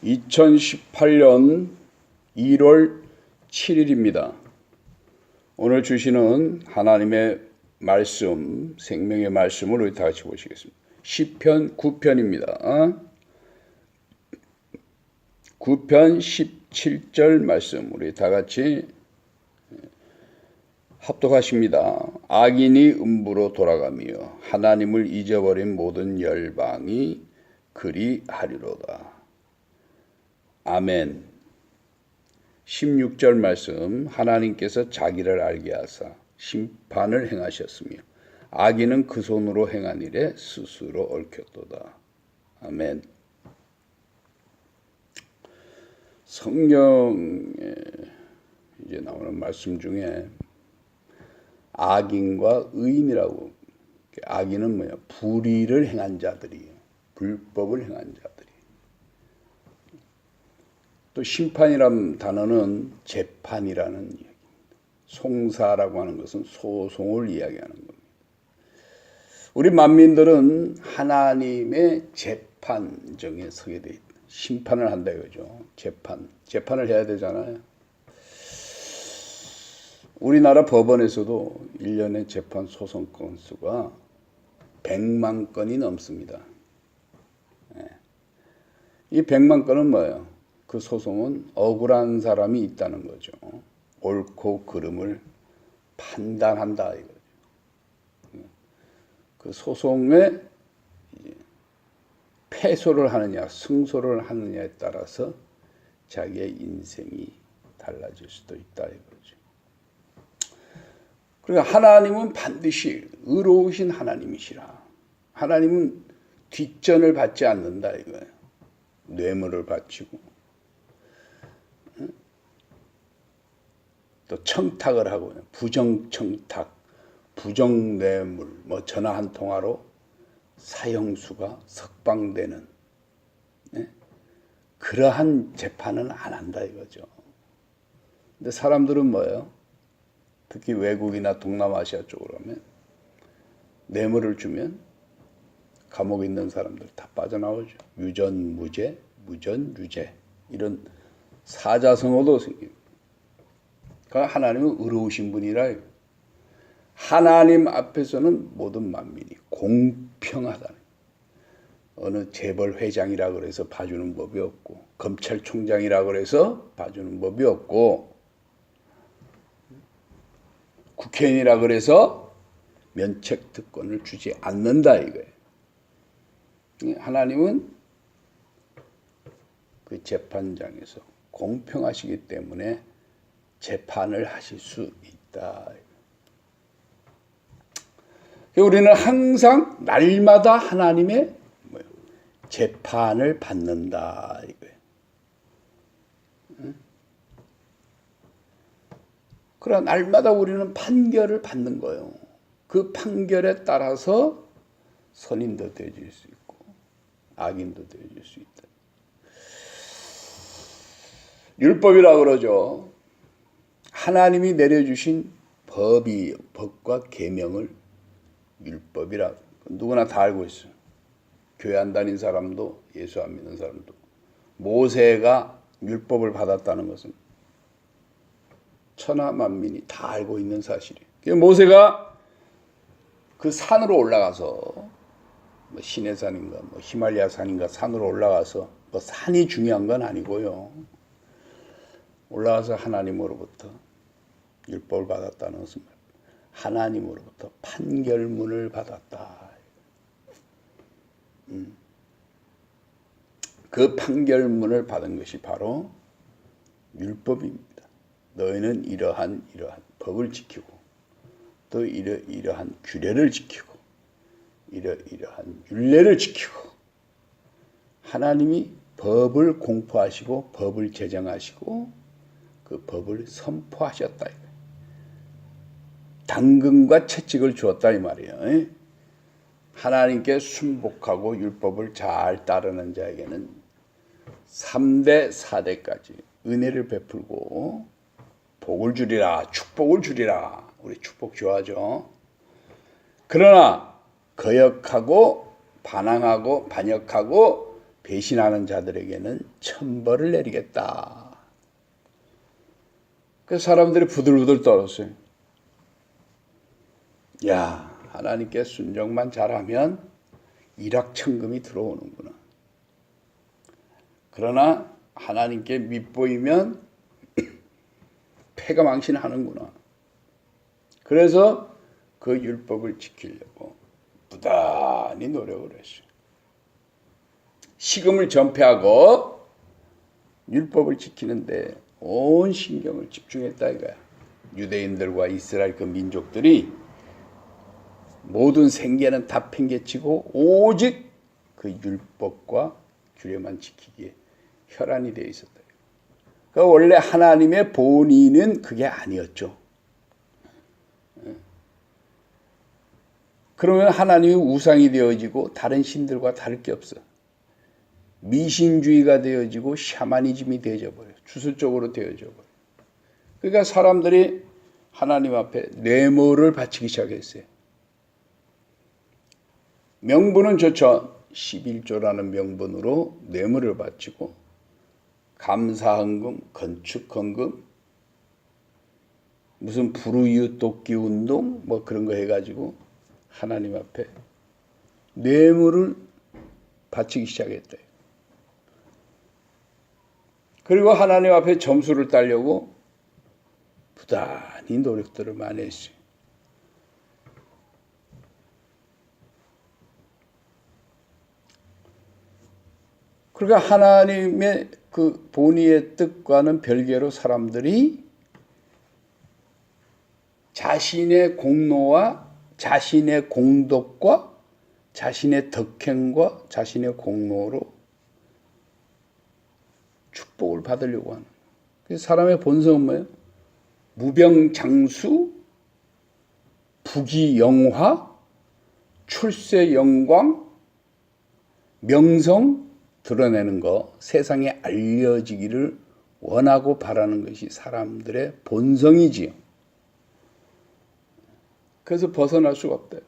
2018년 1월 7일입니다. 오늘 주시는 하나님의 말씀, 생명의 말씀을 우리 다 같이 보시겠습니다. 시편 9편입니다. 9편 17절 말씀 우리 다 같이 합독하십니다. 악인이 음부로 돌아가며 하나님을 잊어버린 모든 열방이 그리하리로다. 아멘. 16절 말씀, 하나님께서 자기를 알게 하사 심판을 행하셨으며 악인은 그 손으로 행한 일에 스스로 얽혔도다. 아멘. 성경에 이제 나오는 말씀 중에 악인과 의인이라고, 악인은 뭐냐? 불의를 행한 자들이에요. 불법을 행한 자들이. 또 심판이라는 단어는 재판이라는 이야기입니다. 송사라고 하는 것은 소송을 이야기하는 겁니다. 우리 만민들은 하나님의 재판정에 서게 돼 있다. 심판을 한다 이거죠. 재판을 해야 되잖아요. 우리나라 법원에서도 1년에 재판 소송 건수가 100만 건이 넘습니다. 이 100만 건은 뭐예요? 그 소송은 억울한 사람이 있다는 거죠. 옳고 그름을 판단한다 이거죠. 그 소송에 패소를 하느냐 승소를 하느냐에 따라서 자기의 인생이 달라질 수도 있다 이거죠. 그러니까 하나님은 반드시 의로우신 하나님이시라. 하나님은 뒷전을 받지 않는다 이거예요. 뇌물을 바치고 또 청탁을 하고 부정청탁, 부정뇌물, 뭐 전화 한 통화로 사형수가 석방되는 그러한 재판은 안 한다 이거죠. 근데 사람들은 뭐예요? 특히 외국이나 동남아시아 쪽으로 가면 뇌물을 주면 감옥에 있는 사람들 다 빠져나오죠. 유전무죄, 무전유죄 이런 사자성어도 생깁니다. 그러니까 하나님은 의로우신 분이라 하나님 앞에서는 모든 만민이 공평하다. 어느 재벌회장이라 그래서 봐주는 법이 없고 검찰총장이라 그래서 봐주는 법이 없고 국회의원이라 그래서 면책특권을 주지 않는다 이거예요. 하나님은 그 재판장에서 공평하시기 때문에 재판을 하실 수 있다. 우리는 항상 날마다 하나님의 재판을 받는다 이거예요. 그러나 날마다 우리는 판결을 받는 거예요. 그 판결에 따라서 선인도 되어질 수 있고 악인도 되어질 수 있다. 율법이라고 그러죠. 하나님이 내려주신 법과 계명을 율법이라 누구나 다 알고 있어요. 교회 안 다닌 사람도 예수 안 믿는 사람도. 모세가 율법을 받았다는 것은 천하 만민이 다 알고 있는 사실이에요. 모세가 그 산으로 올라가서 뭐 시내 산인가 뭐 히말라야 산인가 산으로 올라가서 뭐 산이 중요한 건 아니고요. 올라가서 하나님으로부터 율법을 받았다는 것은 하나님으로부터 판결문을 받았다. 그 판결문을 받은 것이 바로 율법입니다. 너희는 이러한 법을 지키고 또 이러한 규례를 지키고 이러한 율례를 지키고 하나님이 법을 공포하시고 법을 제정하시고 그 법을 선포하셨다. 당근과 채찍을 주었다 이 말이에요. 하나님께 순복하고 율법을 잘 따르는 자에게는 3대 4대까지 은혜를 베풀고 복을 주리라, 축복을 주리라. 우리 축복 좋아하죠. 그러나 거역하고 반항하고 반역하고 배신하는 자들에게는 천벌을 내리겠다. 그 사람들이 부들부들 떨었어요. 야, 하나님께 순종만 잘하면 일확천금이 들어오는구나. 그러나 하나님께 밉보이면 패가망신하는구나. 그래서 그 율법을 지키려고 부단히 노력을 했어요. 식음을 전폐하고 율법을 지키는데 온 신경을 집중했다 이거야. 유대인들과 이스라엘 그 민족들이 모든 생계는 다 팽개치고 오직 그 율법과 규례만 지키기에 혈안이 되어 있었다. 그 원래 하나님의 본의는 그게 아니었죠. 그러면 하나님이 우상이 되어지고 다른 신들과 다를 게 없어. 미신주의가 되어지고 샤머니즘이 되어져 버려요. 주술적으로 되어져 버려요. 그러니까 사람들이 하나님 앞에 뇌물을 바치기 시작했어요. 명분은 좋죠. 11조라는 명분으로 뇌물을 바치고 감사헌금, 건축헌금, 무슨 불우이웃 돕기 운동 뭐 그런 거 해가지고 하나님 앞에 뇌물을 바치기 시작했대요. 그리고 하나님 앞에 점수를 따려고 부단히 노력들을 많이 했어요. 그러니까 하나님의 그 본의의 뜻과는 별개로 사람들이 자신의 공로와 자신의 공덕과 자신의 덕행과 자신의 공로로 축복을 받으려고 하는. 그래서 사람의 본성은 뭐예요? 무병장수, 부귀영화, 출세영광, 명성 드러내는 거, 세상에 알려지기를 원하고 바라는 것이 사람들의 본성이지요. 그래서 벗어날 수가 없대요.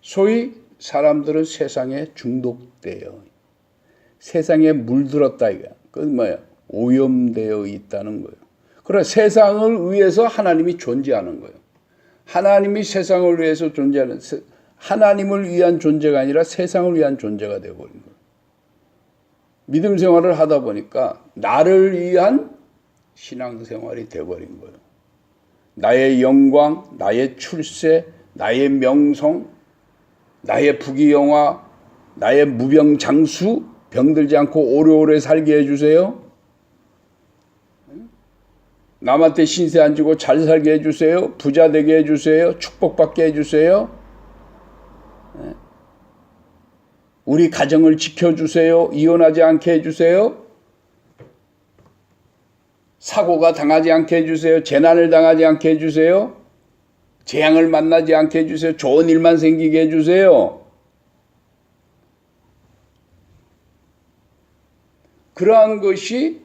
소위 사람들은 세상에 중독되어 세상에 물들었다 이거야. 그건 뭐야? 오염되어 있다는 거예요. 그러나 세상을 위해서 하나님이 존재하는 거예요. 하나님이 세상을 위해서 존재하는, 하나님을 위한 존재가 아니라 세상을 위한 존재가 되어버린 거예요. 믿음 생활을 하다 보니까 나를 위한 신앙생활이 되어버린 거예요. 나의 영광, 나의 출세, 나의 명성, 나의 부귀영화, 나의 무병장수, 병들지 않고 오래오래 살게 해주세요. 남한테 신세 안 지고 잘 살게 해주세요. 부자 되게 해주세요. 축복받게 해주세요. 우리 가정을 지켜주세요. 이혼하지 않게 해주세요. 사고가 당하지 않게 해주세요. 재난을 당하지 않게 해주세요. 재앙을 만나지 않게 해주세요. 좋은 일만 생기게 해주세요. 그러한 것이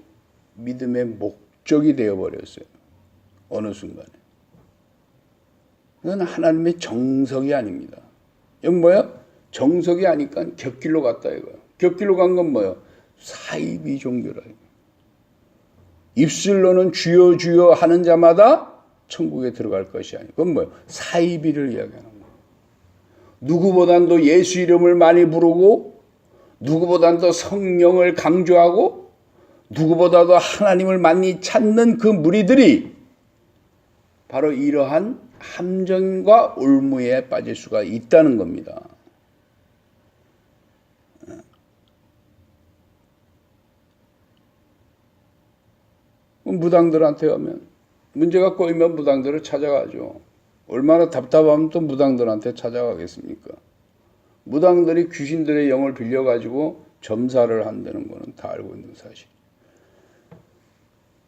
믿음의 목적이 되어버렸어요. 어느 순간에. 그건 하나님의 정석이 아닙니다. 이건 뭐야? 정석이 아니까 곁길로 갔다 이거야. 곁길로 간 건 뭐야? 사이비 종교라 이거. 입술로는 주여 주여 하는 자마다 천국에 들어갈 것이 아니고 그건 뭐야? 사이비를 이야기하는 거야. 누구보다도 예수 이름을 많이 부르고 누구보다도 성령을 강조하고 누구보다도 하나님을 많이 찾는 그 무리들이 바로 이러한 함정과 올무에 빠질 수가 있다는 겁니다. 무당들한테 가면 문제가 꼬이면 무당들을 찾아가죠. 얼마나 답답하면 또 무당들한테 찾아가겠습니까? 무당들이 귀신들의 영을 빌려가지고 점사를 한다는 거는 다 알고 있는 사실.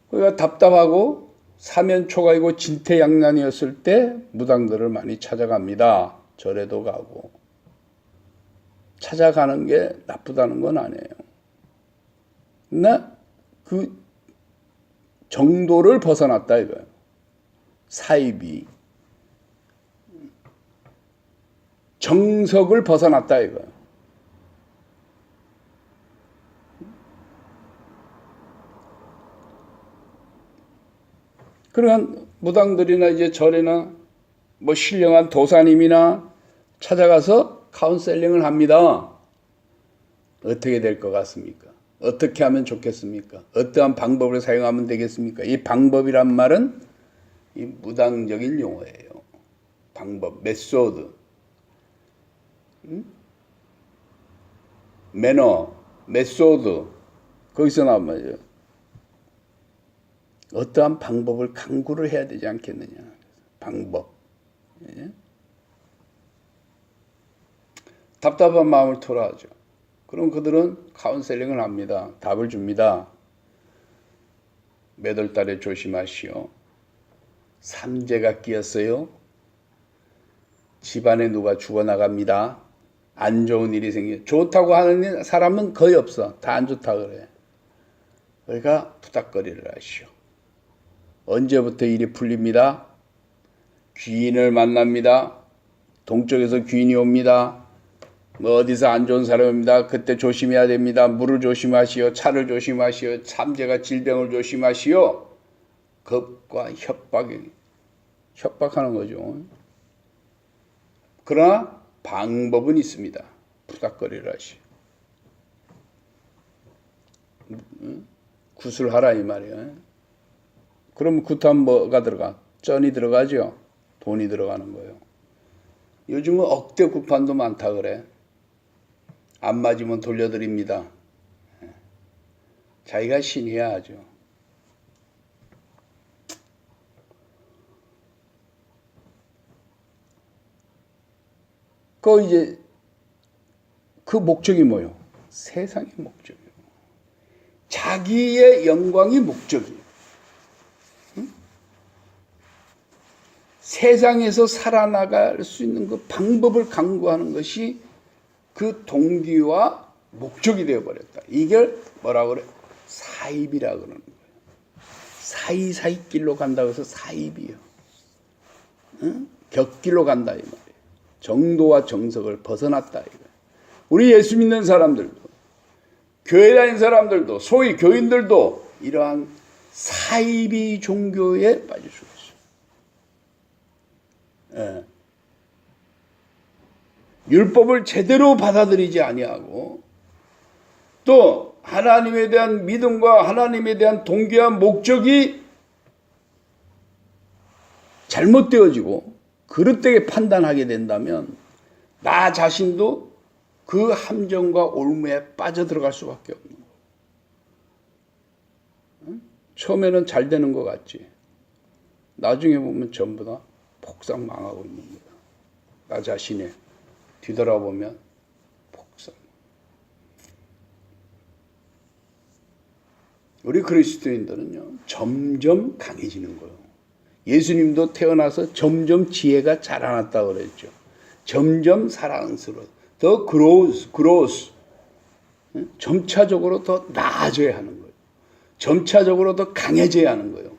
그러니까 답답하고 사면초가이고 진퇴양난이었을 때 무당들을 많이 찾아갑니다. 절에도 가고. 찾아가는 게 나쁘다는 건 아니에요. 근데 그 정도를 벗어났다 이거예요. 사이비. 정석을 벗어났다 이거예요. 그러니까 무당들이나 이제 절이나 뭐 신령한 도사님이나 찾아가서 카운셀링을 합니다. 어떻게 될 것 같습니까? 어떻게 하면 좋겠습니까? 어떠한 방법을 사용하면 되겠습니까? 이 방법이란 말은 이 무당적인 용어예요. 방법, 메소드, 매너, 메소드, 거기서 나온 말이에요. 어떠한 방법을 강구를 해야 되지 않겠느냐. 방법. 예? 답답한 마음을 토로하죠. 그럼 그들은 카운셀링을 합니다. 답을 줍니다. 몇 월 달에 조심하시오. 삼재가 끼었어요. 집안에 누가 죽어나갑니다. 안 좋은 일이 생겨. 좋다고 하는 사람은 거의 없어. 다 안 좋다 그래. 그러니까 부닥거리를 하시오. 언제부터 일이 풀립니다. 귀인을 만납니다. 동쪽에서 귀인이 옵니다. 뭐 어디서 안 좋은 사람입니다. 그때 조심해야 됩니다. 물을 조심하시오. 차를 조심하시오. 삼재가 질병을 조심하시오. 겁과 협박하는 거죠. 그러나 방법은 있습니다. 부닥거리를 하시오. 구슬하라 이 말이에요. 그럼 굿하면 뭐가 들어가? 쩐이 들어가죠. 돈이 들어가는 거예요. 요즘은 억대 구판도 많다 그래. 안 맞으면 돌려드립니다. 자기가 신이야 하죠. 이제 그 목적이 뭐요? 세상의 목적이요. 자기의 영광이 목적이에요. 세상에서 살아나갈 수 있는 그 방법을 강구하는 것이 그 동기와 목적이 되어버렸다. 이걸 뭐라고 그래? 사입이라 그러는 거예요. 사이사이 길로 간다고 해서 사입이요. 응? 격길로 간다 이 말이에요. 정도와 정석을 벗어났다 이거예요. 우리 예수 믿는 사람들도 교회 다니는 사람들도 소위 교인들도 이러한 사이비 종교에 빠질 수가 있어요. 예. 율법을 제대로 받아들이지 아니하고 또 하나님에 대한 믿음과 하나님에 대한 동기와 목적이 잘못되어지고 그릇되게 판단하게 된다면 나 자신도 그 함정과 올무에 빠져들어갈 수밖에 없는 거예요. 처음에는 잘 되는 것 같지. 나중에 보면 전부 다 폭삭 망하고 있는 거야. 나 자신에 뒤돌아보면 폭삭. 우리 그리스도인들은요 점점 강해지는 거예요. 예수님도 태어나서 점점 지혜가 자라났다고 그랬죠. 점점 사랑스러워. 더 그로스. 점차적으로 더 나아져야 하는 거예요. 점차적으로 더 강해져야 하는 거예요.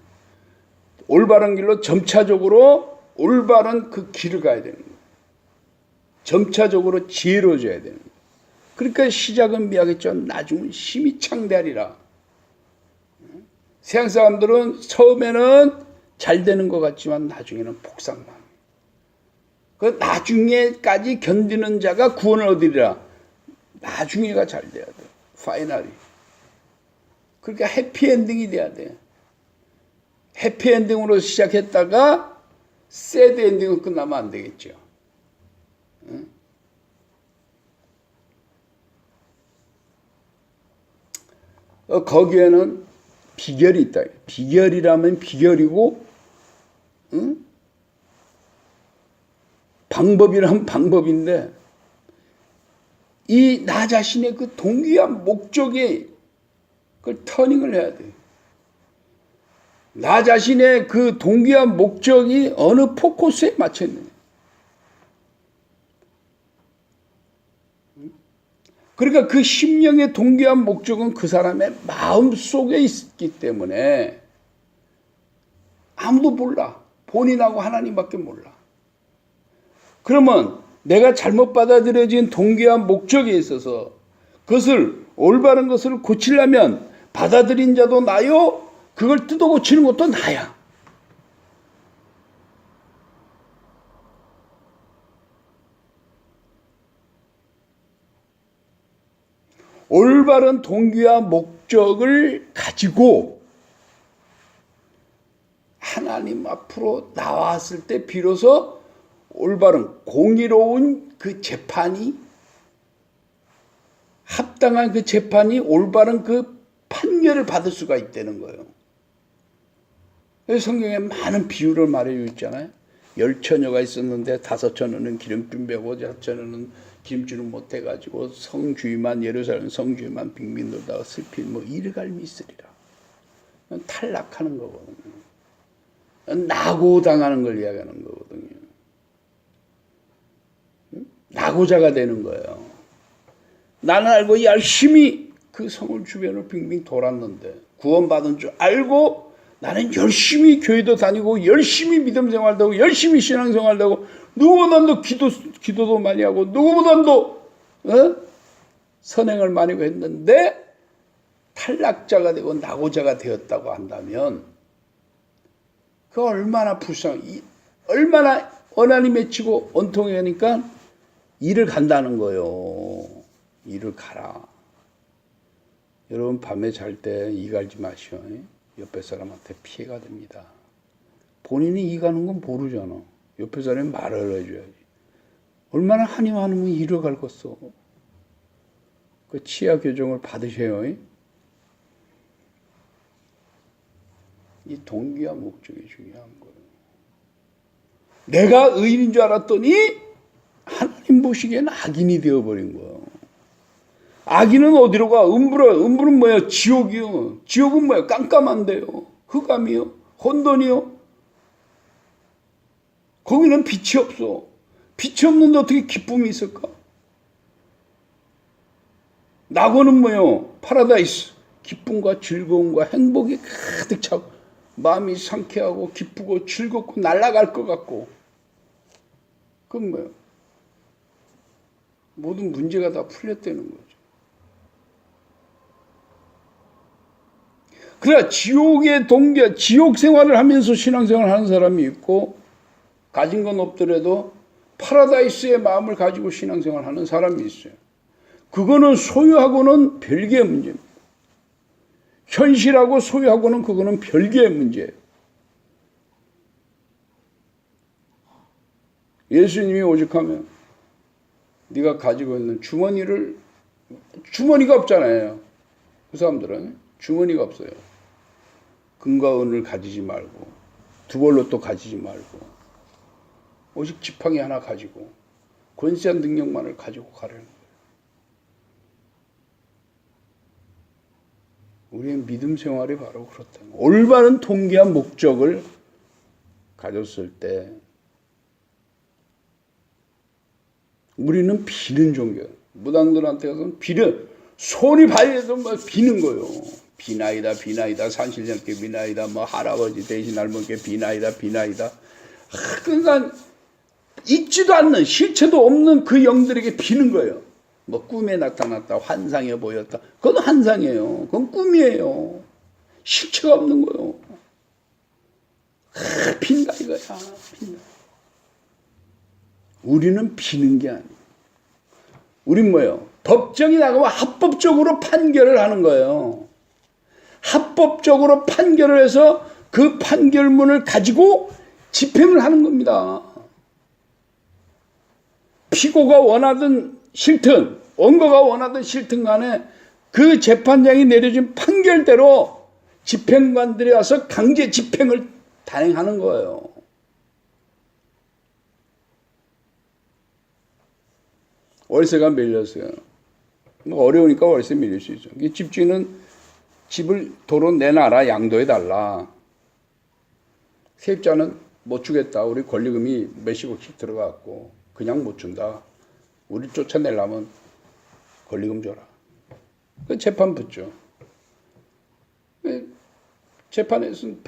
올바른 길로 점차적으로 올바른 그 길을 가야 되는 거예요. 점차적으로 지혜로워져야 되는 거예요. 그러니까 시작은 미하겠지만 나중은 힘이 창대하리라. 세상 사람들은 처음에는 잘 되는 것 같지만 나중에는 폭삭망. 그 나중에까지 견디는 자가 구원을 얻으리라. 나중에가 잘 돼야 돼. 파이널이. 그러니까 해피엔딩이 돼야 돼. 해피엔딩으로 시작했다가 새드엔딩으로 끝나면 안 되겠죠. 응? 거기에는 비결이 있다. 비결이라면 비결이고 응? 방법이라면 방법인데 이 나 자신의 그 동기와 목적에 그걸 터닝을 해야 돼. 나 자신의 그 동기와 목적이 어느 포커스에 맞춰 있느냐. 그러니까 그 심령의 동기와 목적은 그 사람의 마음 속에 있기 때문에 아무도 몰라. 본인하고 하나님밖에 몰라. 그러면 내가 잘못 받아들여진 동기와 목적에 있어서 그것을 올바른 것을 고치려면 받아들인 자도 나요. 그걸 뜯어 고치는 것도 나야. 올바른 동기와 목적을 가지고 하나님 앞으로 나왔을 때 비로소 올바른 공의로운 그 재판이 합당한 그 재판이 올바른 그 판결을 받을 수가 있다는 거예요. 성경에 많은 비유를 말해주고 있잖아요. 10처녀가 있었는데 5처녀는 기름좀 배고 6처녀는 기름줄을 못해가지고 예루살렘 성주위만 빙빙 돌다가 슬피 이르갈미 있으리라. 탈락하는 거거든요. 낙오당하는 걸 이야기하는 거거든요. 낙오자가 되는 거예요. 나는 알고 열심히 그 성을 주변을 빙빙 돌았는데 구원받은 줄 알고 나는 열심히 교회도 다니고 열심히 믿음 생활도 하고 열심히 신앙 생활도 하고 누구보다도 기도도 많이 하고 누구보다도 선행을 많이 하고 했는데 탈락자가 되고 낙오자가 되었다고 한다면 그 얼마나 얼마나 원한이 맺히고 원통이 하니까 일을 간다는 거예요. 일을 가라. 여러분 밤에 잘 때 이 갈지 마시오. 옆에 사람한테 피해가 됩니다. 본인이 이 가는 건 모르잖아. 옆에 사람이 말을 해줘야지. 얼마나 한이 많으면 일을 갈겠어. 그 치아 교정을 받으셔요. 이 동기와 목적이 중요한 거예요. 내가 의인인 줄 알았더니 하나님 보시기에는 악인이 되어버린 거예요. 악인은 어디로 가? 음부는 뭐야? 지옥이요. 지옥은 뭐야? 깜깜한데요. 흑암이요. 혼돈이요. 거기는 빛이 없어. 빛이 없는데 어떻게 기쁨이 있을까? 낙원은 뭐요? 파라다이스. 기쁨과 즐거움과 행복이 가득 차고 마음이 상쾌하고 기쁘고 즐겁고 날아갈 것 같고 그건 뭐예요? 모든 문제가 다 풀렸다는 거죠. 그래 지옥의 동기, 지옥 생활을 하면서 신앙생활을 하는 사람이 있고 가진 건 없더라도 파라다이스의 마음을 가지고 신앙생활을 하는 사람이 있어요. 그거는 소유하고는 별개의 문제입니다. 현실하고 소유하고는 그거는 별개의 문제예요. 예수님이 오직하면 네가 가지고 있는 주머니가 없잖아요. 그 사람들은 주머니가 없어요. 금과 은을 가지지 말고 두 벌로 또 가지지 말고 오직 지팡이 하나 가지고 권세한 능력만을 가지고 가려는 거예요. 우리의 믿음 생활이 바로 그렇다는 거예요. 올바른 동기와 목적을 가졌을 때 우리는 비는 종교예요. 무당들한테 가서는 손이 발려도 비는 거예요. 비나이다 산신령께 비나이다 할아버지 대신 할머니께 비나이다. 그러니까 있지도 않는 실체도 없는 그 영들에게 비는 거예요. 꿈에 나타났다 환상에 보였다. 그건 환상이에요. 그건 꿈이에요. 실체가 없는 거예요. 빈다 이거야. 빈다. 우리는 비는 게 아니에요. 우린 뭐예요? 법정이 나가면 합법적으로 판결을 하는 거예요. 합법적으로 판결을 해서 그 판결문을 가지고 집행을 하는 겁니다. 피고가 원하든 싫든 원고가 원하든 싫든 간에 그 재판장이 내려준 판결대로 집행관들이 와서 강제 집행을 단행하는 거예요. 월세가 밀렸어요. 어려우니까 월세 밀릴 수 있죠. 집주인은 집을 도로 내놔라, 양도해달라. 세입자는 못 주겠다. 우리 권리금이 몇십억씩 들어갔고 그냥 못 준다. 우리 쫓아내려면 권리금 줘라. 그 재판 붙죠. 재판에서는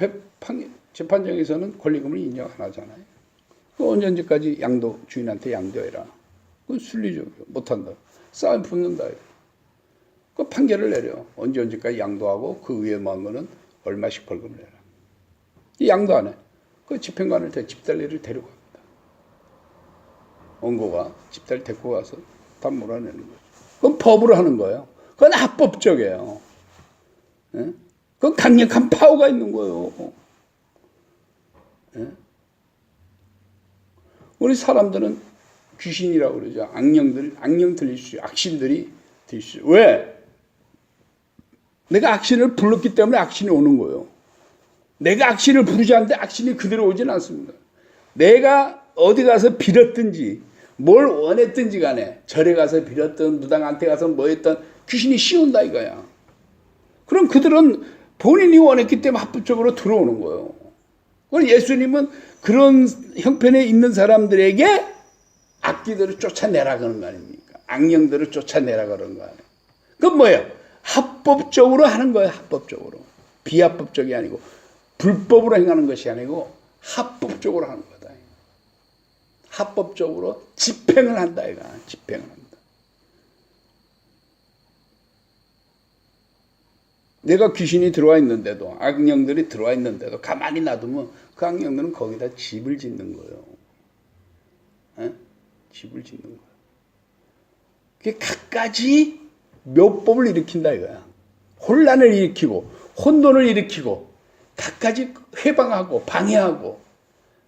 재판장에서는 권리금을 인정 안 하잖아요. 언제까지 주인한테 양도해라. 그건 순리적이요. 못한다. 싸움 붙는다. 그 판결을 내려. 언제까지 양도하고 그 위에 망한 거는 얼마씩 벌금을 내라. 이 양도 안 해. 그 집행관을 집달리를 데리고 갑니다. 원고가 집달 데리고 가서 다 몰아내는 거죠. 그건 법으로 하는 거예요. 그건 합법적이에요. 예? 그건 강력한 파워가 있는 거예요. 예? 우리 사람들은 귀신이라고 그러죠. 악령 들릴 수, 악신들이 들릴 수. 왜? 내가 악신을 불렀기 때문에 악신이 오는 거예요. 내가 악신을 부르지 않는데 악신이 그대로 오진 않습니다. 내가 어디 가서 빌었든지 뭘 원했든지 간에 절에 가서 빌었든 무당한테 가서 뭐 했든 귀신이 씌운다 이거야. 그럼 그들은 본인이 원했기 때문에 합법적으로 들어오는 거예요. 그럼 예수님은 그런 형편에 있는 사람들에게 악귀들을 쫓아내라 그런 거 아닙니까? 악령들을 쫓아내라 그런 거 아니에요. 그건 뭐예요? 합법적으로 하는 거예요. 합법적으로. 비합법적이 아니고 불법으로 행하는 것이 아니고 합법적으로 하는 거다. 합법적으로 집행을 한다 이거. 집행을 한다. 내가 귀신이 들어와 있는데도 악령들이 들어와 있는데도 가만히 놔두면 그 악령들은 거기다 집을 짓는 거예요. 에? 집을 짓는 거예요. 그게 갖가지 묘법을 일으킨다 이거야. 혼란을 일으키고 혼돈을 일으키고 갖가지 회방하고 방해하고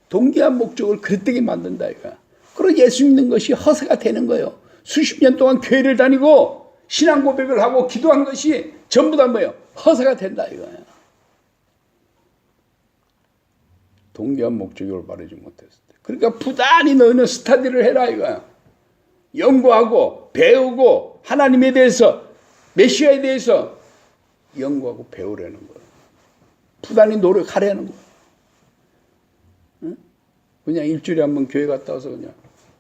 동기한 목적을 그릇되게 만든다 이거야. 그리고 예수 믿는 것이 허세가 되는 거예요. 수십 년 동안 교회를 다니고 신앙 고백을 하고 기도한 것이 전부 다 뭐예요? 허세가 된다 이거야. 동기한 목적이 올바르지 못했을 때. 그러니까 부단히 너희는 스터디를 해라 이거야. 연구하고 배우고 하나님에 대해서 메시아에 대해서 연구하고 배우라는 거예요. 부단히 노력하라는 거예요. 응? 그냥 일주일에 한 번 교회 갔다 와서 그냥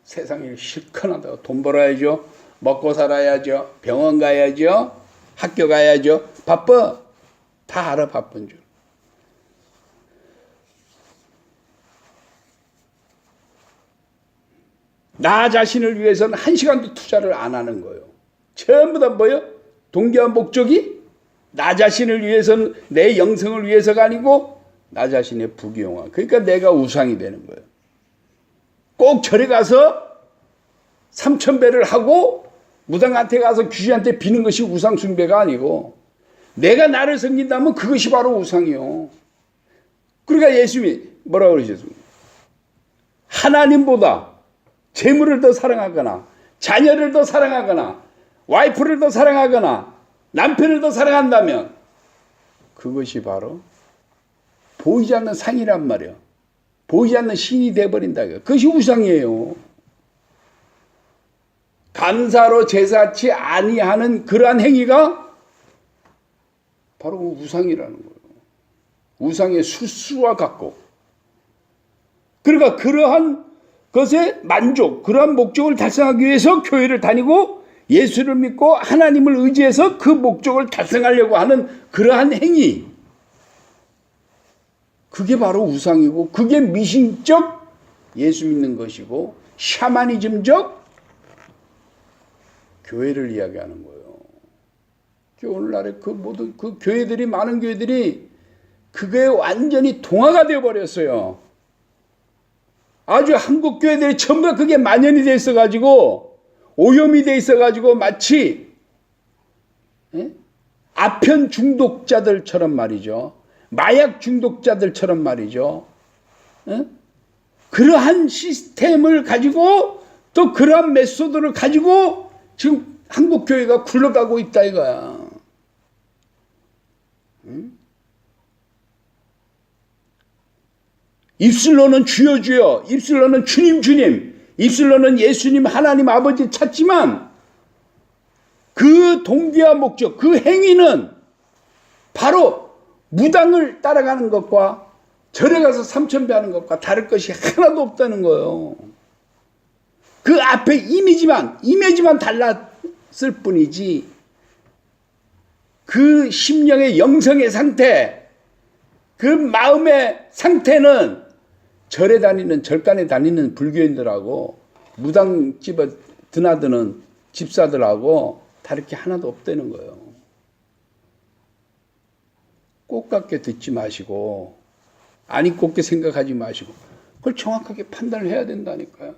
세상 일 실컷 하다가 돈 벌어야죠. 먹고 살아야죠. 병원 가야죠. 학교 가야죠. 바빠. 다 알아 바쁜 줄. 나 자신을 위해서는 한 시간도 투자를 안 하는 거예요. 전부 다 뭐예요? 동기한 목적이 나 자신을 위해서는 내 영성을 위해서가 아니고 나 자신의 부귀영화. 그러니까 내가 우상이 되는 거예요. 꼭 절에 가서 삼천배를 하고 무당한테 가서 귀신한테 비는 것이 우상 숭배가 아니고 내가 나를 섬긴다면 그것이 바로 우상이요. 그러니까 예수님이 뭐라고 그러셨습니까? 하나님보다 재물을 더 사랑하거나 자녀를 더 사랑하거나 와이프를 더 사랑하거나 남편을 더 사랑한다면 그것이 바로 보이지 않는 상이란 말이에요. 보이지 않는 신이 돼버린다. 그것이 우상이에요. 감사로 제사치 아니하는 그러한 행위가 바로 우상이라는 거예요. 우상의 수수와 같고. 그러니까 그러한 것의 만족, 그러한 목적을 달성하기 위해서 교회를 다니고 예수를 믿고 하나님을 의지해서 그 목적을 달성하려고 하는 그러한 행위. 그게 바로 우상이고 그게 미신적 예수 믿는 것이고 샤머니즘적 교회를 이야기하는 거예요. 오늘날에 그 모든 그 교회들이 많은 교회들이 그게 완전히 동화가 되어 버렸어요. 아주 한국 교회들이 전부 다 그게 만연이 돼 있어 가지고 오염이 돼 있어 가지고 마치 아편 중독자들처럼 말이죠. 마약 중독자들처럼 말이죠. 그러한 시스템을 가지고 또 그러한 메소드를 가지고 지금 한국 교회가 굴러가고 있다 이거야. 입술로는 주여 주여, 입술로는 주님 주님, 입술로는 예수님 하나님 아버지 찾지만 그 동기와 목적, 그 행위는 바로 무당을 따라가는 것과 절에 가서 삼천배하는 것과 다를 것이 하나도 없다는 거예요. 그 앞에 이미지만 달랐을 뿐이지 그 심령의 영성의 상태, 그 마음의 상태는 절에 다니는 절간에 다니는 불교인들하고 무당집에 드나드는 집사들하고 다를 게 하나도 없다는 거예요. 꼭 같게 듣지 마시고 아니 곱게 생각하지 마시고 그걸 정확하게 판단을 해야 된다니까요.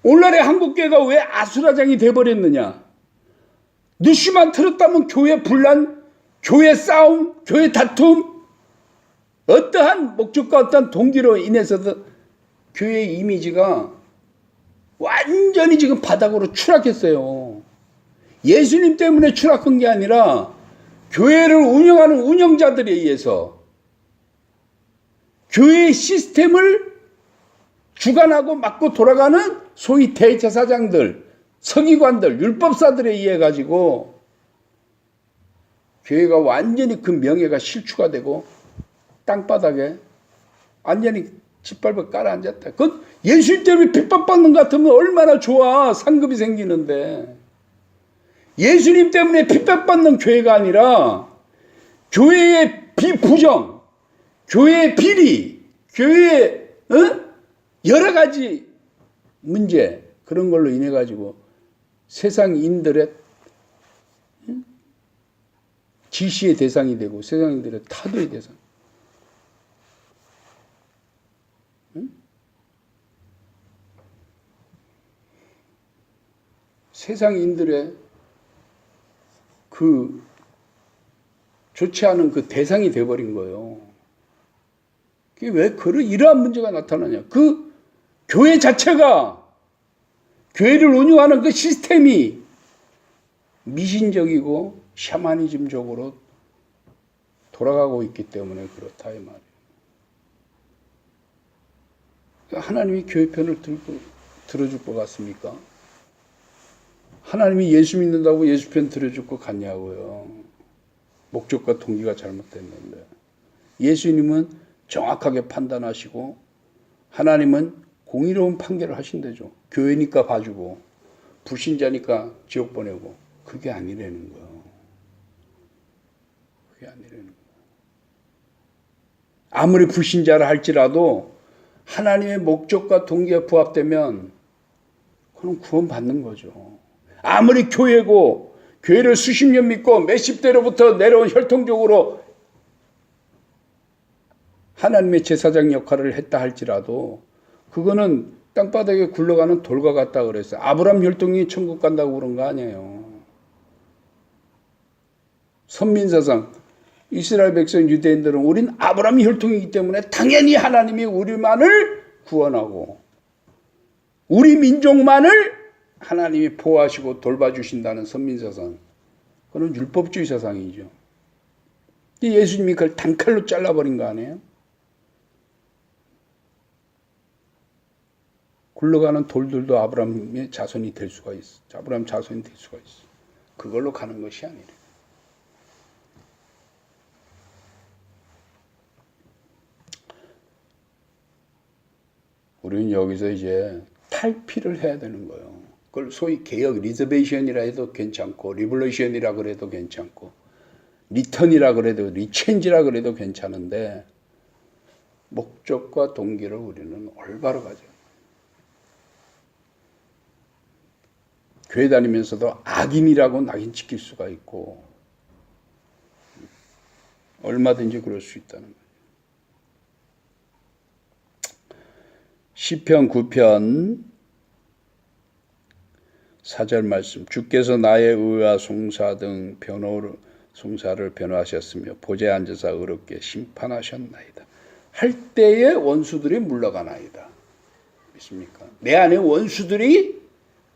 오늘날의 한국교회가 왜 아수라장이 돼버렸느냐? 뉴스만 틀었다면 교회 분란, 교회 싸움, 교회 다툼, 어떠한 목적과 어떠한 동기로 인해서도 교회의 이미지가 완전히 지금 바닥으로 추락했어요. 예수님 때문에 추락한 게 아니라 교회를 운영하는 운영자들에 의해서 교회의 시스템을 주관하고 맡고 돌아가는 소위 대제사장들, 서기관들, 율법사들에 의해 가지고 교회가 완전히 그 명예가 실추가 되고 땅바닥에 완전히 짓밟아 깔아앉았다. 그 예수님 때문에 핍박받는 것 같으면 얼마나 좋아. 상급이 생기는데. 예수님 때문에 핍박받는 교회가 아니라 교회의 비부정, 교회의 비리, 교회의 여러 가지 문제, 그런 걸로 인해 가지고 세상인들의 지시의 대상이 되고 세상인들의 타도의 대상. 세상인들의 그 좋지 않은 그 대상이 되어버린 거예요. 그게 왜 이러한 문제가 나타나냐. 그 교회 자체가, 교회를 운영하는 그 시스템이 미신적이고 샤머니즘적으로 돌아가고 있기 때문에 그렇다 이 말이에요. 하나님이 교회 편을 들어줄 것 같습니까? 하나님이 예수 믿는다고 예수 편 들어줄 것 같냐고요. 목적과 동기가 잘못됐는데. 예수님은 정확하게 판단하시고 하나님은 공의로운 판결을 하신대죠. 교회니까 봐주고 불신자니까 지옥 보내고. 그게 아니라는 거예요. 그게 아니라는 거예요. 아무리 불신자라 할지라도 하나님의 목적과 동기가 부합되면 그건 구원받는 거죠. 아무리 교회고 교회를 수십 년 믿고 몇십 대로부터 내려온 혈통적으로 하나님의 제사장 역할을 했다 할지라도 그거는 땅바닥에 굴러가는 돌과 같다 그랬어요. 아브라함 혈통이 천국 간다고 그런 거 아니에요. 선민사상 이스라엘 백성 유대인들은 우린 아브라함 혈통이기 때문에 당연히 하나님이 우리만을 구원하고 우리 민족만을 하나님이 보호하시고 돌봐주신다는 선민사상. 그건 율법주의 사상이죠. 예수님이 그걸 단칼로 잘라버린 거 아니에요? 굴러가는 돌들도 아브라함의 자손이 될 수가 있어. 아브라함 자손이 될 수가 있어. 그걸로 가는 것이 아니래. 우리는 여기서 이제 탈피를 해야 되는 거예요. 그걸 소위 개혁 리저베이션이라 해도 괜찮고 리볼루션이라 그래도 괜찮고 리턴이라 그래도 리체인지라 그래도 괜찮은데 목적과 동기를 우리는 올바로 가져요. 교회 다니면서도 악인이라고 낙인 찍힐 수가 있고 얼마든지 그럴 수 있다는 거예요. 시편 9편 4절 말씀. 주께서 나의 의와 송사 등 송사를 변호하셨으며 보좌에 앉아서 의롭게 심판하셨나이다. 할 때에 원수들이 물러가나이다. 믿습니까? 내 안에 원수들이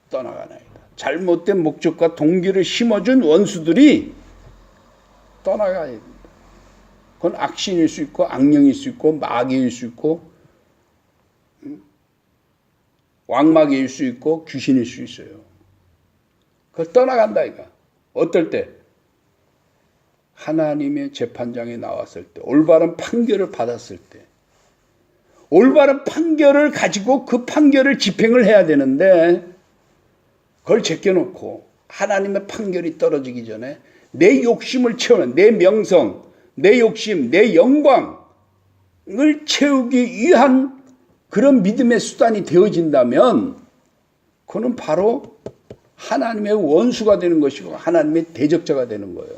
떠나가나이다. 잘못된 목적과 동기를 심어준 원수들이 떠나가야 된다. 그건 악신일 수 있고 악령일 수 있고 마귀일 수 있고 왕마귀일 수 있고 귀신일 수 있어요. 그걸 떠나간다 이거. 어떨 때? 하나님의 재판장에 나왔을 때, 올바른 판결을 받았을 때, 올바른 판결을 가지고 그 판결을 집행을 해야 되는데 그걸 제껴놓고 하나님의 판결이 떨어지기 전에 내 욕심을 채우는, 내 명성, 내 욕심, 내 영광을 채우기 위한 그런 믿음의 수단이 되어진다면 그는 바로 하나님의 원수가 되는 것이고 하나님의 대적자가 되는 거예요.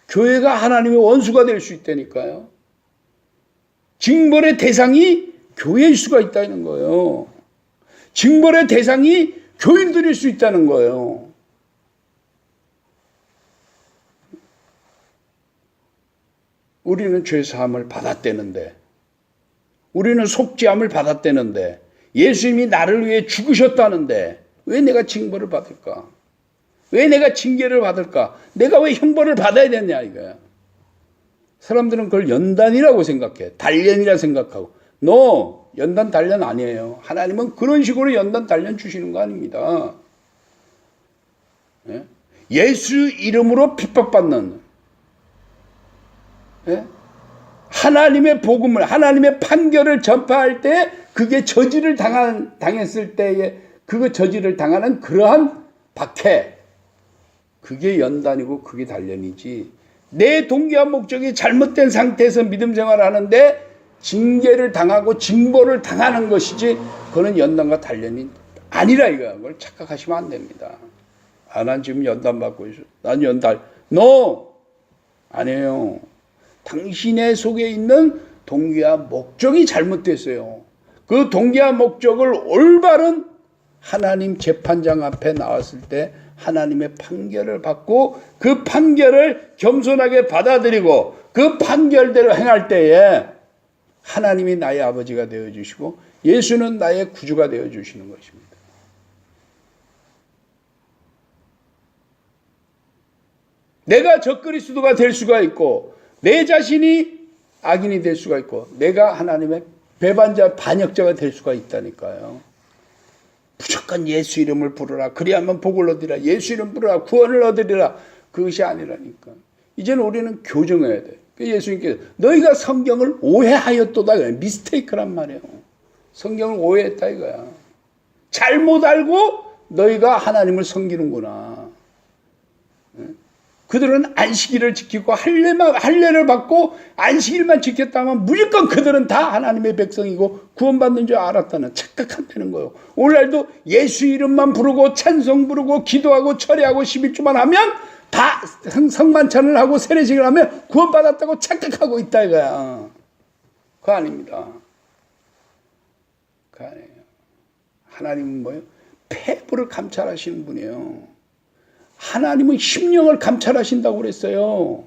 교회가 하나님의 원수가 될 수 있다니까요. 징벌의 대상이 교회일 수가 있다는 거예요. 징벌의 대상이 교인들일 수 있다는 거예요. 우리는 죄사함을 받았대는데, 우리는 속죄함을 받았대는데, 예수님이 나를 위해 죽으셨다는데 왜 내가 징벌을 받을까? 왜 내가 징계를 받을까? 내가 왜 형벌을 받아야 되냐 이거야. 사람들은 그걸 연단이라고 생각해. 단련이라 생각하고. No, 연단 단련 아니에요. 하나님은 그런 식으로 연단 단련 주시는 거 아닙니다. 예? 예수 이름으로 핍박받는, 예? 하나님의 복음을, 하나님의 판결을 전파할 때 그게 저지를 당했을 때에 그 저지를 당하는 그러한 박해, 그게 연단이고 그게 단련이지. 내 동기와 목적이 잘못된 상태에서 믿음 생활을 하는데 징계를 당하고 징벌을 당하는 것이지, 그거는 연단과 단련이 아니라 이거야. 그걸 착각하시면 안 됩니다. 아, 난 지금 연단 받고 있어. 난 연단. No! 아니에요. 당신의 속에 있는 동기와 목적이 잘못됐어요. 그 동기와 목적을 올바른 하나님 재판장 앞에 나왔을 때 하나님의 판결을 받고 그 판결을 겸손하게 받아들이고 그 판결대로 행할 때에 하나님이 나의 아버지가 되어주시고 예수는 나의 구주가 되어주시는 것입니다. 내가 적그리스도가 될 수가 있고 내 자신이 악인이 될 수가 있고 내가 하나님의 배반자 반역자가 될 수가 있다니까요. 무조건 예수 이름을 부르라. 그리하면 복을 얻으리라. 예수 이름 부르라. 구원을 얻으리라. 그것이 아니라니까. 이제는 우리는 교정해야 돼. 예수님께서 너희가 성경을 오해하였도다. 미스테이크란 말이에요. 성경을 오해했다 이거야. 잘못 알고 너희가 하나님을 섬기는구나. 그들은 안식일을 지키고 할례를 받고 안식일만 지켰다면 무조건 그들은 다 하나님의 백성이고 구원받는 줄 알았다는 착각한다는 거예요. 오늘날도 예수 이름만 부르고 찬송 부르고 기도하고 철회하고 11주만 하면 다 성만찬을 하고 세례식을 하면 구원받았다고 착각하고 있다 이거야. 그거 아닙니다. 그거 아니에요. 하나님은 뭐예요? 폐부를 감찰하시는 분이에요. 하나님은 심령을 감찰하신다고 그랬어요.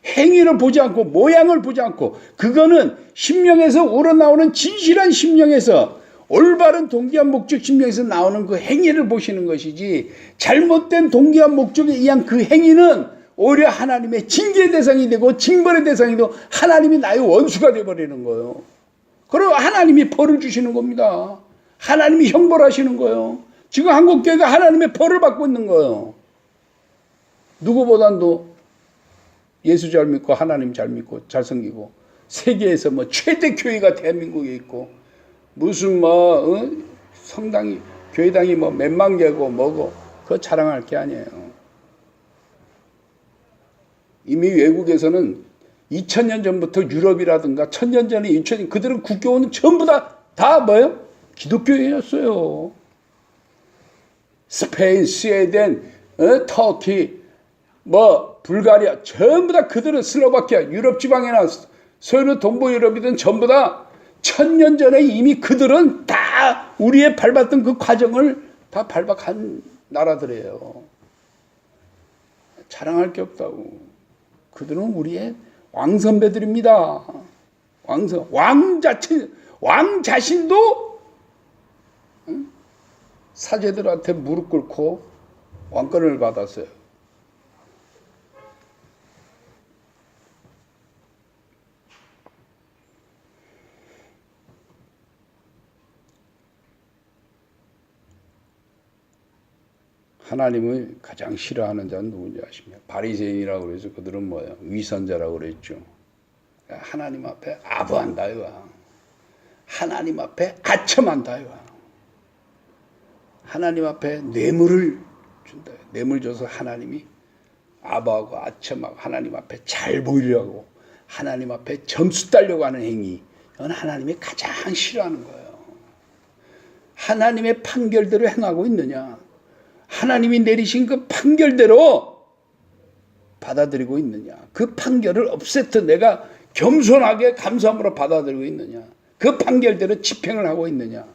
행위를 보지 않고 모양을 보지 않고, 그거는 심령에서 우러나오는 진실한 심령에서 올바른 동기와 목적 심령에서 나오는 그 행위를 보시는 것이지, 잘못된 동기와 목적에 의한 그 행위는 오히려 하나님의 징계의 대상이 되고 징벌의 대상이 되고 하나님이 나의 원수가 되어버리는 거예요. 그리고 하나님이 벌을 주시는 겁니다. 하나님이 형벌하시는 거예요. 지금 한국교회가 하나님의 벌을 받고 있는 거예요. 누구보다도 예수 잘 믿고 하나님 잘 믿고 잘 섬기고 세계에서 뭐 최대 교회가 대한민국에 있고 무슨 성당이 교회당이 뭐 몇만 개고 뭐고 그거 자랑할 게 아니에요. 이미 외국에서는 2000년 전부터 유럽이라든가 1000년 전에 2000년 그들은 국교는 전부 다 뭐예요? 기독교회였어요. 스페인, 스웨덴, 터키 불가리아 전부 다 그들은 슬로바키아 유럽 지방이나 소유는 동부 유럽이든 전부 다 1000년 전에 이미 그들은 다 우리의 밟았던 그 과정을 다 밟아간 나라들이에요. 자랑할 게 없다고. 그들은 우리의 왕선배들입니다. 왕 자신도 사제들한테 무릎 꿇고 왕권을 받았어요. 하나님을 가장 싫어하는 자는 누군지 아십니까? 바리새인이라고 그래서 그들은 뭐예요? 위선자라고 그랬죠. 하나님 앞에 아부한다 이거야. 하나님 앞에 아첨한다 이거야. 하나님 앞에 뇌물을 준다. 뇌물 줘서 하나님이 아부하고 아첨하고 하나님 앞에 잘 보이려고 하나님 앞에 점수 따려고 하는 행위, 이건 하나님이 가장 싫어하는 거예요. 하나님의 판결대로 행하고 있느냐? 하나님이 내리신 그 판결대로 받아들이고 있느냐? 그 판결을 없애트 내가 겸손하게 감사함으로 받아들이고 있느냐? 그 판결대로 집행을 하고 있느냐?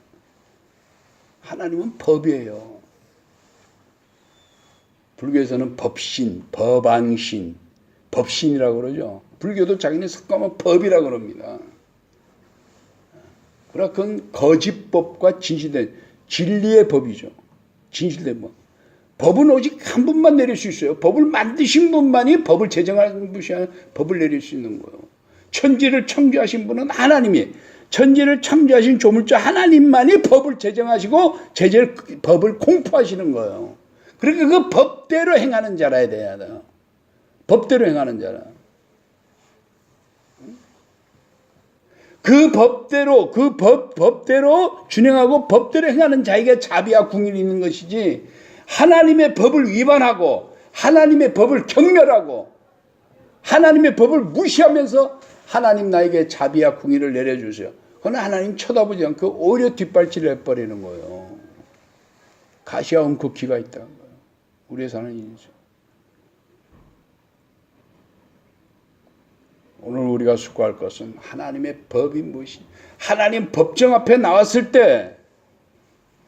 하나님은 법이에요. 불교에서는 법신, 법안신, 법신이라고 그러죠. 불교도 자기네 석가모 법이라고 그럽니다. 그러나 그건 거짓법과 진실된 진리의 법이죠. 진실된 법. 법은 오직 한 분만 내릴 수 있어요. 법을 만드신 분만이 법을 제정하는 분이 법을 내릴 수 있는 거예요. 천지를 창조하신 분은 하나님이, 천지를 창조하신 조물주 하나님만이 법을 제정하시고 법을 공포하시는 거예요. 그러니까 그 법대로 행하는 자라야 돼요. 법대로 행하는 자라. 그 법대로 법대로 준행하고 법대로 행하는 자에게 자비와 궁일이 있는 것이지, 하나님의 법을 위반하고 하나님의 법을 경멸하고 하나님의 법을 무시하면서 하나님 나에게 자비와 궁일을 내려주세요. 그러나 하나님 쳐다보지 않고 오히려 뒷발질을 해버리는 거예요. 가시와 엉겅퀴가 있다는 거예요. 우리의 사는 인생. 오늘 우리가 숙고할 것은 하나님의 법이 무엇이, 하나님 법정 앞에 나왔을 때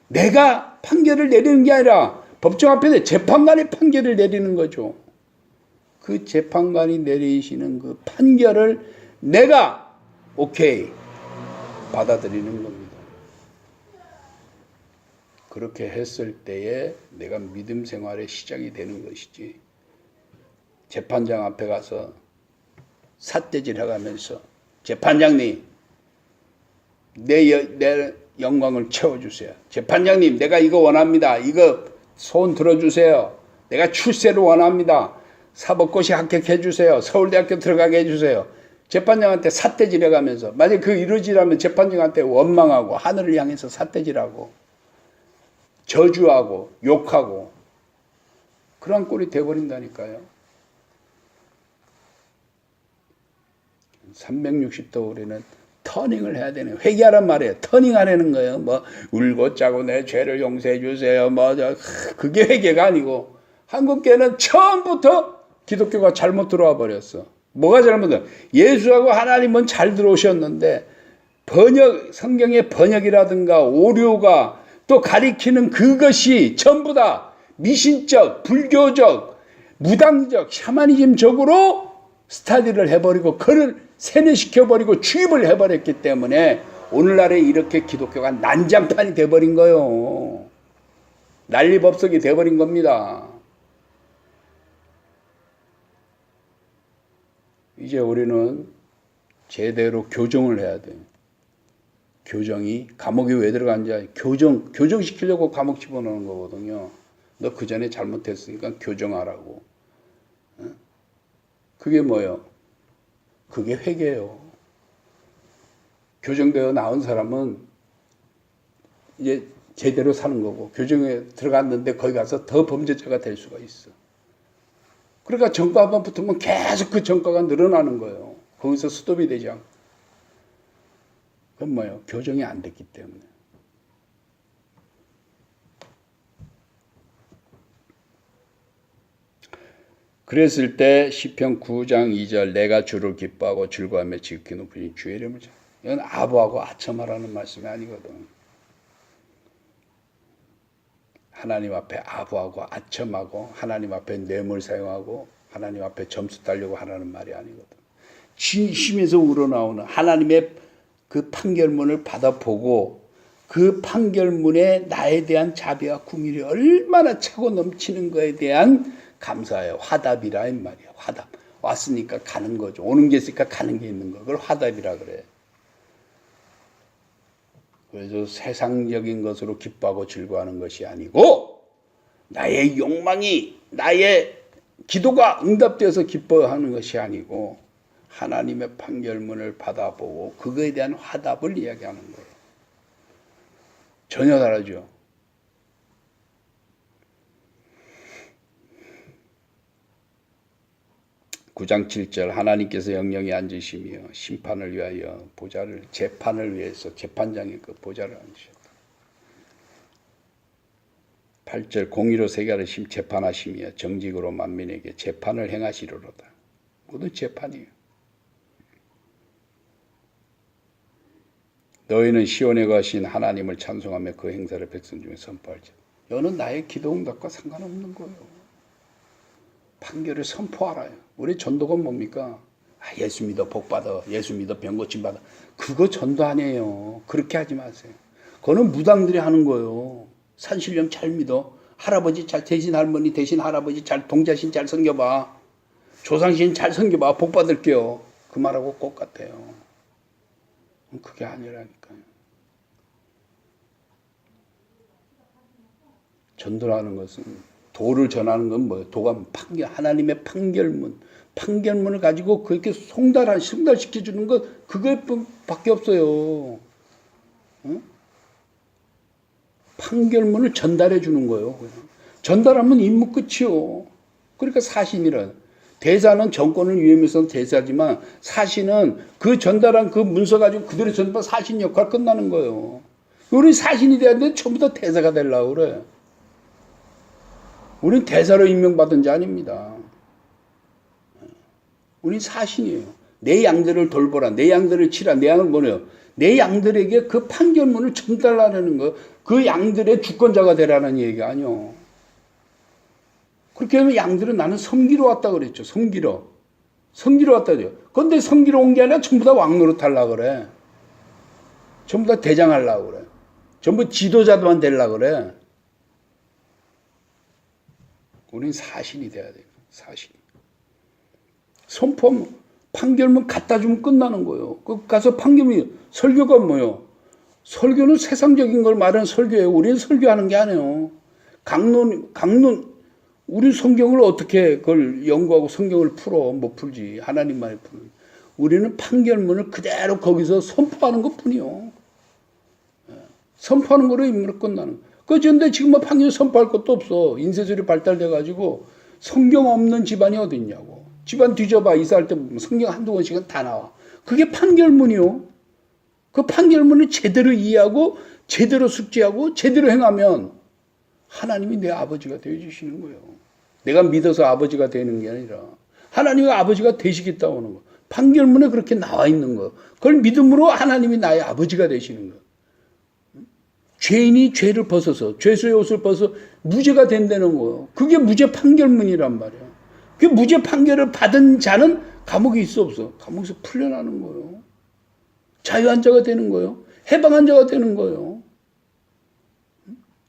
내가 판결을 내리는 게 아니라 법정 앞에 재판관이 판결을 내리는 거죠. 그 재판관이 내리시는 그 판결을 내가 오케이 받아들이는 겁니다. 그렇게 했을 때에 내가 믿음 생활의 시작이 되는 것이지, 재판장 앞에 가서 삿대질 해가면서 재판장님 내 영광을 채워주세요. 재판장님 내가 이거 원합니다. 이거 소원 들어주세요. 내가 출세를 원합니다. 사법고시 합격해 주세요. 서울대학교 들어가게 해주세요. 재판장한테 삿대질 해가면서, 만약에 그 이루어지라면 재판장한테 원망하고 하늘을 향해서 삿대질하고 저주하고 욕하고 그런 꼴이 돼버린다니까요. 360도 우리는 터닝을 해야 되는, 회개하란 말이에요. 터닝하라는 거예요. 뭐 울고 짜고 내 죄를 용서해 주세요. 그게 회개가 아니고, 한국교회는 처음부터 기독교가 잘못 들어와 버렸어. 뭐가 잘못돼? 예수하고 하나님은 잘 들어오셨는데 성경의 번역이라든가 오류가 또 가리키는 그것이 전부 다 미신적, 불교적, 무당적, 샤머니즘적으로 스타디를 해버리고 그를 세뇌시켜버리고 주입을 해버렸기 때문에 오늘날에 이렇게 기독교가 난장판이 돼버린 거예요. 난리법석이 돼버린 겁니다. 이제 우리는 제대로 교정을 해야 돼요. 교정이, 감옥에 왜 들어간지, 교정시키려고 감옥 집어넣는 거거든요. 너 그 전에 잘못했으니까 교정하라고. 그게 뭐예요? 그게 회개예요. 교정되어 나온 사람은 이제 제대로 사는 거고, 교정에 들어갔는데 거기 가서 더 범죄자가 될 수가 있어. 그러니까 전과 한번 붙으면 계속 그 전과가 늘어나는 거예요. 거기서 스톱이 되지 않고. 그건 뭐예요? 교정이 안 됐기 때문에. 그랬을 때 시편 9장 2절 내가 주를 기뻐하고 즐거워하며 지극히 높으신 주의 이름을 잘. 이건 아부하고 아첨하라는 말씀이 아니거든. 하나님 앞에 아부하고 아첨하고 하나님 앞에 뇌물 사용하고 하나님 앞에 점수 따려고 하라는 말이 아니거든. 진심에서 우러나오는 하나님의 그 판결문을 받아보고 그 판결문에 나에 대한 자비와 궁일이 얼마나 차고 넘치는 거에 대한 감사해요. 화답이라 이 말이야. 화답. 왔으니까 가는 거죠. 오는 게 있으니까 가는 게 있는 거. 그걸 화답이라 그래. 그래서 세상적인 것으로 기뻐하고 즐거워하는 것이 아니고 나의 욕망이, 나의 기도가 응답되어서 기뻐하는 것이 아니고 하나님의 판결문을 받아보고 그거에 대한 화답을 이야기하는 거예요. 전혀 다르죠. (9장 7절) 하나님께서 영영히 앉으시며 심판을 위하여 보좌를, 재판을 위해서 재판장의 그 보좌를 앉으셨다. 8절 공의로 세계를 재판하시며 정직으로 만민에게 재판을 행하시리로다. 모든 재판이에요. 너희는 시온에 거하신 하나님을 찬송하며 그 행사를 백성 중에 선포할지어다. 이거는 나의 기도 응답과 상관없는 거예요. 판결을 선포하라요. 우리 전도가 뭡니까? 예수 믿어 복 받아. 예수 믿어 병 고침 받아. 그거 전도 아니에요. 그렇게 하지 마세요. 그거는 무당들이 하는 거예요. 산신령 잘 믿어. 할아버지 잘 대신 할머니 대신 할아버지 잘 동자신 잘 섬겨봐. 조상신 잘 섬겨봐. 복 받을게요. 그 말하고 똑같아요. 그게 아니라니까요. 전도라는 것은 도를 전하는 건 뭐예요? 도가 판결, 하나님의 판결문. 판결문을 가지고 그렇게 송달시켜주는 것, 그것밖에 없어요. 응? 판결문을 전달해 주는 거예요. 전달하면 임무 끝이요. 그러니까 사신이란. 대사는 정권을 위임해서 대사지만 사신은 그 전달한 그 문서 가지고 그대로 전달 사신 역할 끝나는 거예요. 우리 사신이 돼야 되는데 전부 다 대사가 되려고 그래. 우린 대사로 임명받은 자 아닙니다. 우린 사신이에요. 내 양들을 돌보라. 내 양들을 치라. 내 양을 뭐래요? 내 양들에게 그 판결문을 전달하라는 거. 그 양들의 주권자가 되라는 얘기가 아니요. 그렇게 하면 양들은 나는 섬기러 왔다 그랬죠. 섬기러 왔다 그래요. 그런데 섬기러 온 게 아니라 전부 다 왕노릇 하려고 그래. 전부 다 대장하려고 그래. 전부 지도자만 되려고 그래. 우린 사신이 돼야 돼요. 사신. 선포하면 판결문 갖다 주면 끝나는 거예요. 그 가서 판결문 설교가 뭐예요? 설교는 세상적인 걸 말하는 설교예요. 우리는 설교하는 게 아니에요. 강론 우리 성경을 어떻게 그걸 연구하고 성경을 풀어? 못 풀지. 하나님만이 푸는. 우리는 판결문을 그대로 거기서 선포하는 것뿐이요. 선포하는 거로 임무를 끝나는 거예요. 그런데 지금 뭐 판결 선포할 것도 없어. 인쇄술이 발달돼가지고 성경 없는 집안이 어디 있냐고. 집안 뒤져봐. 이사할 때 성경 한두 권씩은 다 나와. 그게 판결문이요. 그 판결문을 제대로 이해하고 제대로 숙지하고 제대로 행하면 하나님이 내 아버지가 되어주시는 거예요. 내가 믿어서 아버지가 되는 게 아니라 하나님이 아버지가 되시겠다고 하는 거. 판결문에 그렇게 나와 있는 거. 그걸 믿음으로 하나님이 나의 아버지가 되시는 거. 죄인이 죄를 벗어서 죄수의 옷을 벗어 무죄가 된다는 거예요. 그게 무죄 판결문이란 말이야. 그 무죄 판결을 받은 자는 감옥에 있어 없어. 감옥에서 풀려나는 거예요. 자유한 자가 되는 거예요. 해방한 자가 되는 거예요.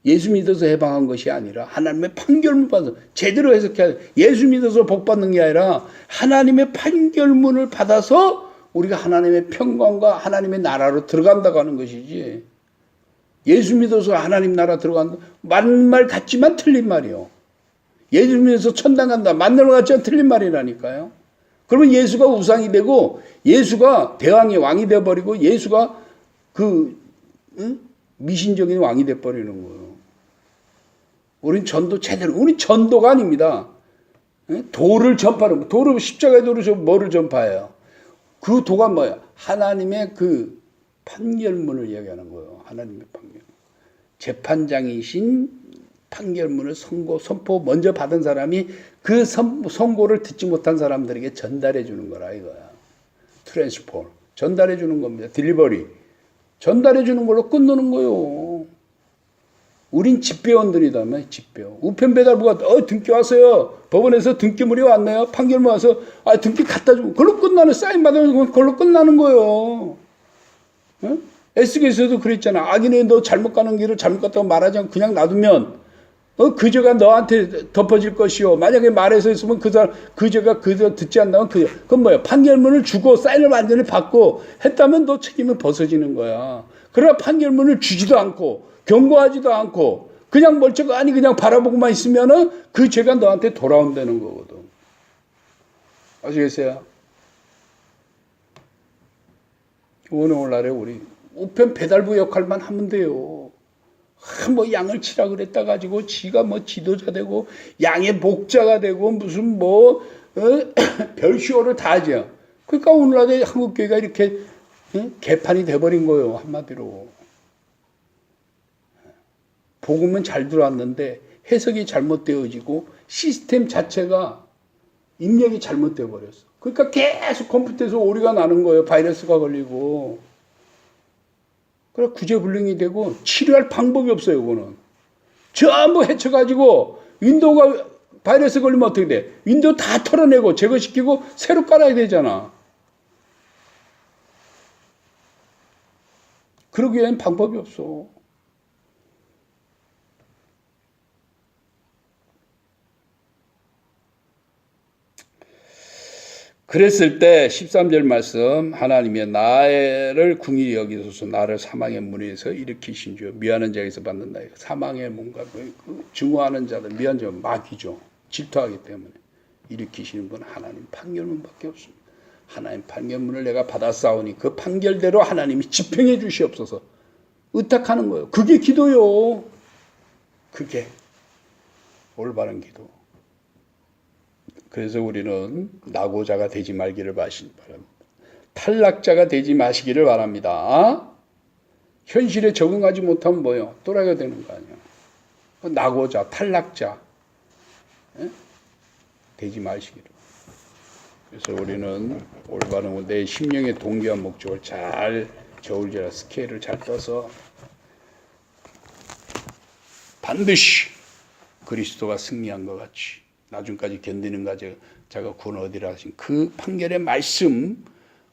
예수 믿어서 해방한 것이 아니라 하나님의 판결문 받아서 제대로 해석해야 돼. 예수 믿어서 복 받는 게 아니라 하나님의 판결문을 받아서 우리가 하나님의 평강과 하나님의 나라로 들어간다고 하는 것이지. 예수 믿어서 하나님 나라 들어간다. 맞는 말 같지만 틀린 말이요. 예수 믿어서 천당 간다. 맞는 말 같지만 틀린 말이라니까요. 그러면 예수가 우상이 되고 예수가 대왕의 왕이 되어버리고 예수가 미신적인 왕이 되어버리는 거예요. 우린 전도 제대로, 우리 전도가 아닙니다. 도를 전파하는 거. 도를 십자가의 도를 뭐를 전파해요? 그 도가 뭐야? 하나님의 그 판결문을 이야기하는 거예요. 하나님의 판결. 재판장이신 판결문을 선포 먼저 받은 사람이 그 선고를 듣지 못한 사람들에게 전달해 주는 거라 이거야. 트랜스포. 전달해 주는 겁니다. 딜리버리. 전달해 주는 걸로 끝내는 거예요. 우린 집배원들이다며 집배원. 우편배달부가 등기 왔어요. 법원에서 등기물이 왔네요. 판결문 와서 등기 갖다 주고 그걸로 끝나는 사인 받으면 그걸로 끝나는 거예요. 응? 에스겔에서도 그랬잖아. 악인이 너 잘못 가는 길을 잘못 갔다고 말하지 않고 그냥 놔두면 그 죄가 너한테 덮어질 것이요. 만약에 말해서 있으면 그 사람 그 죄가 그대로 듣지 않는다면 그건 뭐야? 판결문을 주고 사인을 완전히 받고 했다면 너 책임은 벗어지는 거야. 그러나 판결문을 주지도 않고 경고하지도 않고 그냥 멀쩡하니 그냥 바라보고만 있으면은 그 죄가 너한테 돌아온다는 거거든. 아시겠어요? 오늘날에 우리 우편 배달부 역할만 하면 돼요. 뭐 양을 치라 그랬다 가지고 지가 뭐 지도자 되고 양의 목자가 되고 무슨 별쇼를 다 하죠. 그러니까 오늘날에 한국교회가 이렇게 개판이 돼버린 거예요. 한마디로. 복음은 잘 들어왔는데 해석이 잘못되어지고 시스템 자체가 입력이 잘못되어 버렸어. 그러니까 계속 컴퓨터에서 오류가 나는 거예요. 바이러스가 걸리고. 그래 구제불능이 되고 치료할 방법이 없어요. 그거는 전부 해쳐가지고 윈도우가 바이러스 걸리면 어떻게 돼? 윈도우 다 털어내고 제거시키고 새로 깔아야 되잖아. 그러기엔 방법이 없어. 그랬을 때 13절 말씀, 하나님이 나를 궁히 여기소서 나를 사망의 문에서 일으키신 주 미워하는 자에게서 받는다. 사망의 문과 증오하는 자들, 미워하는 자는 마귀죠. 질투하기 때문에 일으키시는 분 하나님 판결문밖에 없습니다. 하나님 판결문을 내가 받았사오니 그 판결대로 하나님이 집행해 주시옵소서. 의탁하는 거예요. 그게 기도요. 그게 올바른 기도. 그래서 우리는 낙오자가 되지 말기를 바랍니다. 탈락자가 되지 마시기를 바랍니다. 현실에 적응하지 못하면 뭐예요? 또라이가 되는 거 아니에요. 낙오자, 탈락자 되지 마시기를. 그래서 우리는 올바른 내 심령의 동기와 목적을 잘 저울질하 스케일을 잘 떠서 반드시 그리스도가 승리한 것 같이 나중까지 견디는 자가 구원 얻으리라 하신 그 판결의 말씀,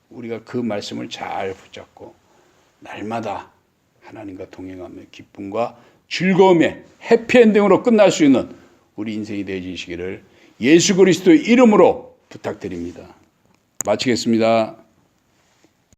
우리가 그 말씀을 잘 붙잡고 날마다 하나님과 동행하며 기쁨과 즐거움의 해피엔딩으로 끝날 수 있는 우리 인생이 되어지시기를 예수 그리스도의 이름으로 부탁드립니다. 마치겠습니다.